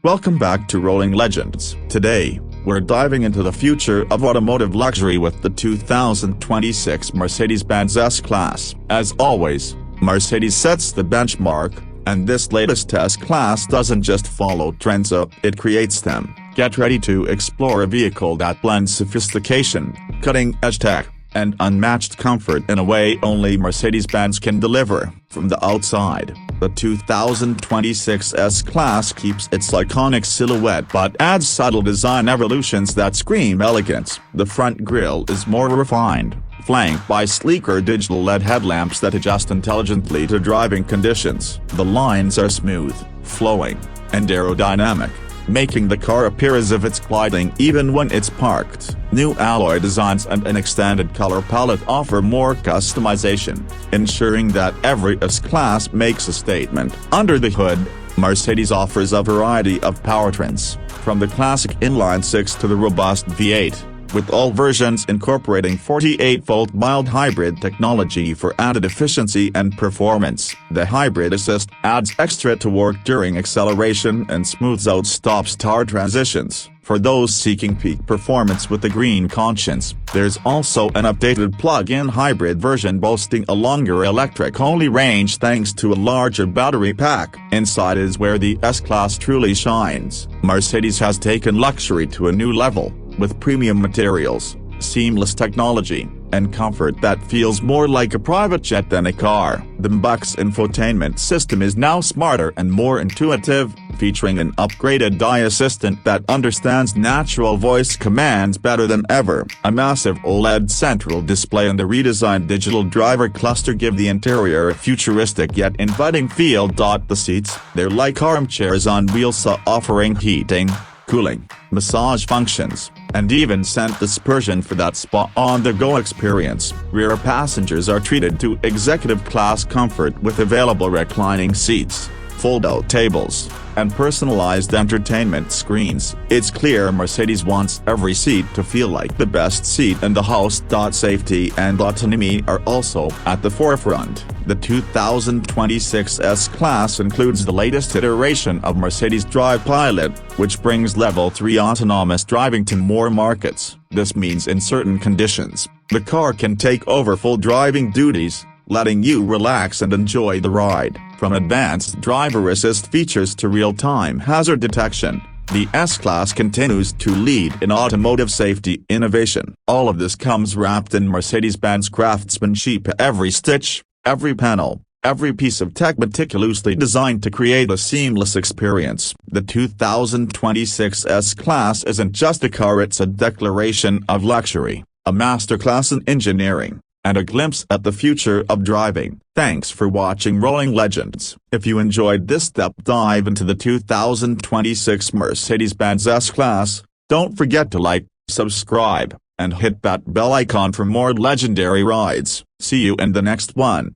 Welcome back to Rolling Legends. Today, we're diving into the future of automotive luxury with the 2026 Mercedes-Benz S-Class. As always, Mercedes sets the benchmark, and this latest S-Class doesn't just follow trends, it creates them. Get ready to explore a vehicle that blends sophistication, cutting-edge tech, and unmatched comfort in a way only Mercedes-Benz can deliver. From the outside, the 2026 S-Class keeps its iconic silhouette but adds subtle design evolutions that scream elegance. The front grille is more refined, flanked by sleeker digital LED headlamps that adjust intelligently to driving conditions. The lines are smooth, flowing, and aerodynamic, making the car appear as if it's gliding even when it's parked. New alloy designs and an extended color palette offer more customization, ensuring that every S-Class makes a statement. Under the hood, Mercedes offers a variety of powertrains, from the classic inline-six to the robust V8, with all versions incorporating 48-volt mild hybrid technology for added efficiency and performance. The hybrid assist adds extra torque during acceleration and smooths out stop-start transitions. For those seeking peak performance with a green conscience, there's also an updated plug-in hybrid version boasting a longer electric-only range thanks to a larger battery pack. Inside is where the S-Class truly shines. Mercedes has taken luxury to a new level, with premium materials, seamless technology, and comfort that feels more like a private jet than a car. The MBUX infotainment system is now smarter and more intuitive, featuring an upgraded AI assistant that understands natural voice commands better than ever. A massive OLED central display and the redesigned digital driver cluster give the interior a futuristic yet inviting feel. The seats, they're like armchairs on wheels, offering heating, cooling, massage functions, and even scent dispersion for that spa-on-the-go experience. Rear passengers are treated to executive-class comfort with available reclining seats, fold-out tables, and personalized entertainment screens. It's clear Mercedes wants every seat to feel like the best seat in the house. Safety and autonomy are also at the forefront. The 2026 S-Class includes the latest iteration of Mercedes Drive Pilot, which brings Level 3 autonomous driving to more markets. This means in certain conditions, the car can take over full driving duties, letting you relax and enjoy the ride. From advanced driver assist features to real-time hazard detection, the S-Class continues to lead in automotive safety innovation. All of this comes wrapped in Mercedes-Benz craftsmanship. Every stitch, every panel, every piece of tech meticulously designed to create a seamless experience. The 2026 S-Class isn't just a car, it's a declaration of luxury, a masterclass in engineering, and a glimpse at the future of driving. Thanks for watching Rolling Legends. If you enjoyed this deep dive into the 2026 Mercedes-Benz S-Class, don't forget to like, subscribe, and hit that bell icon for more legendary rides. See you in the next one.